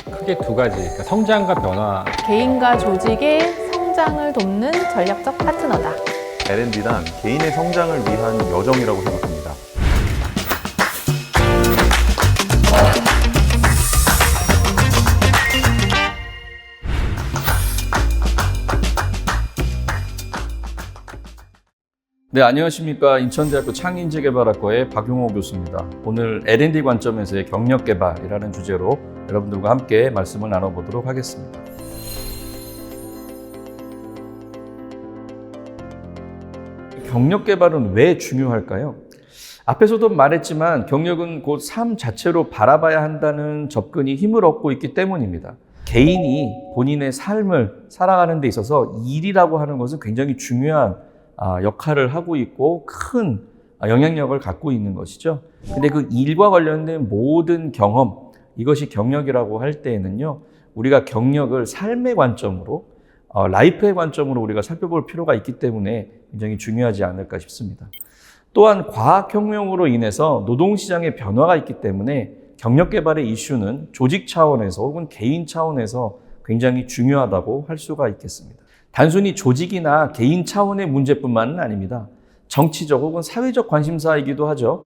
크게 두 가지, 그러니까 성장과 변화. 개인과 조직의 성장을 돕는 전략적 파트너다. L&D란 개인의 성장을 위한 여정이라고 생각합니다. 네, 안녕하십니까. 인천대학교 창의인재개발학과의 박용호 교수입니다. 오늘 L&D 관점에서의 경력개발이라는 주제로 여러분들과 함께 말씀을 나눠보도록 하겠습니다. 경력개발은 왜 중요할까요? 앞에서도 말했지만 경력은 곧 삶 자체로 바라봐야 한다는 접근이 힘을 얻고 있기 때문입니다. 개인이 본인의 삶을 살아가는 데 있어서 일이라고 하는 것은 굉장히 중요한 역할을 하고 있고 큰 영향력을 갖고 있는 것이죠. 근데 그 일과 관련된 모든 경험, 이것이 경력이라고 할 때에는요, 우리가 경력을 삶의 관점으로, 라이프의 관점으로 우리가 살펴볼 필요가 있기 때문에 굉장히 중요하지 않을까 싶습니다. 또한 과학혁명으로 인해서 노동시장의 변화가 있기 때문에 경력개발의 이슈는 조직 차원에서 혹은 개인 차원에서 굉장히 중요하다고 할 수가 있겠습니다. 단순히 조직이나 개인 차원의 문제뿐만은 아닙니다. 정치적 혹은 사회적 관심사이기도 하죠.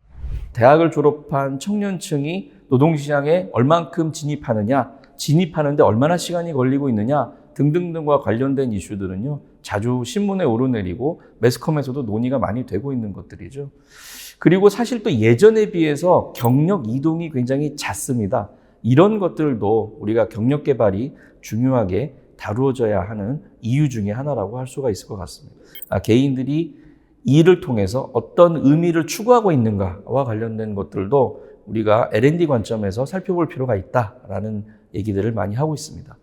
대학을 졸업한 청년층이 노동시장에 얼만큼 진입하느냐, 진입하는데 얼마나 시간이 걸리고 있느냐 등등등과 관련된 이슈들은요, 자주 신문에 오르내리고 매스컴에서도 논의가 많이 되고 있는 것들이죠. 그리고 사실 또 예전에 비해서 경력 이동이 굉장히 잦습니다. 이런 것들도 우리가 경력 개발이 중요하게 다루어져야 하는 이유 중에 하나라고 할 수가 있을 것 같습니다. 개인들이 일을 통해서 어떤 의미를 추구하고 있는가와 관련된 것들도 우리가 L&D 관점에서 살펴볼 필요가 있다라는 얘기들을 많이 하고 있습니다.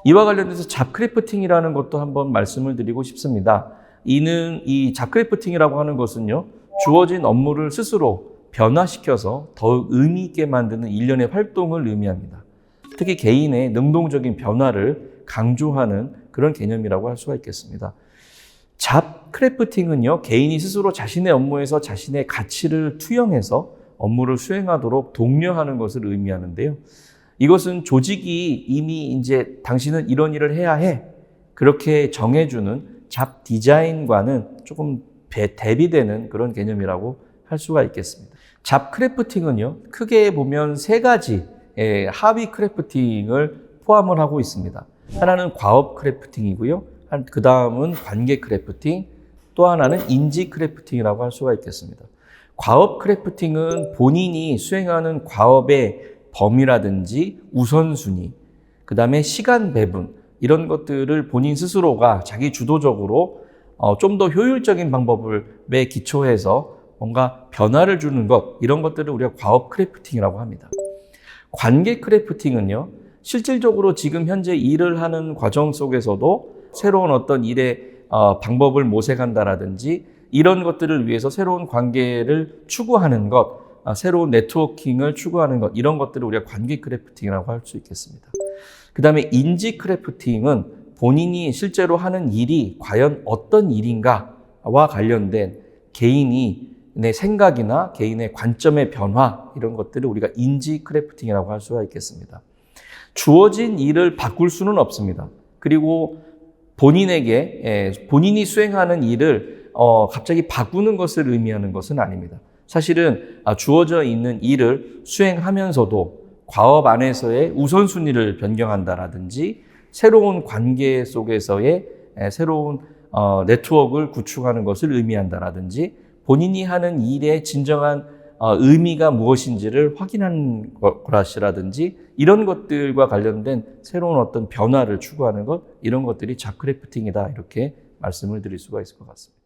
이와 관련해서 잡크래프팅이라는 것도 한번 말씀을 드리고 싶습니다. 이 잡크래프팅이라고 하는 것은요, 주어진 업무를 스스로 변화시켜서 더욱 의미 있게 만드는 일련의 활동을 의미합니다. 특히 개인의 능동적인 변화를 강조하는 그런 개념이라고 할 수가 있겠습니다. 잡크래프팅은요, 개인이 스스로 자신의 업무에서 자신의 가치를 투영해서 업무를 수행하도록 독려하는 것을 의미하는데요. 이것은 조직이 이미 이제 당신은 이런 일을 해야 해, 그렇게 정해주는 잡 디자인과는 조금 대비되는 그런 개념이라고 할 수가 있겠습니다. 잡 크래프팅은요, 크게 보면 세 가지 하위 크래프팅을 포함을 하고 있습니다. 하나는 과업 크래프팅이고요, 그 다음은 관계 크래프팅, 또 하나는 인지 크래프팅이라고 할 수가 있겠습니다. 과업 크래프팅은 본인이 수행하는 과업의 범위라든지 우선순위, 그 다음에 시간 배분, 이런 것들을 본인 스스로가 자기 주도적으로 좀 더 효율적인 방법에 기초해서 뭔가 변화를 주는 것, 이런 것들을 우리가 과업 크래프팅이라고 합니다. 관계 크래프팅은요, 실질적으로 지금 현재 일을 하는 과정 속에서도 새로운 어떤 일의 방법을 모색한다라든지 이런 것들을 위해서 새로운 관계를 추구하는 것, 새로운 네트워킹을 추구하는 것, 이런 것들을 우리가 관계 크래프팅이라고 할 수 있겠습니다. 그 다음에 인지 크래프팅은 본인이 실제로 하는 일이 과연 어떤 일인가와 관련된 개인의 생각이나 개인의 관점의 변화, 이런 것들을 우리가 인지 크래프팅이라고 할 수가 있겠습니다. 주어진 일을 바꿀 수는 없습니다. 그리고 본인이 수행하는 일을 갑자기 바꾸는 것을 의미하는 것은 아닙니다. 사실은 주어져 있는 일을 수행하면서도 과업 안에서의 우선순위를 변경한다라든지 새로운 관계 속에서의 새로운 네트워크를 구축하는 것을 의미한다라든지 본인이 하는 일의 진정한 의미가 무엇인지를 확인하는 것이라든지 이런 것들과 관련된 새로운 어떤 변화를 추구하는 것, 이런 것들이 잡크래프팅이다, 이렇게 말씀을 드릴 수가 있을 것 같습니다.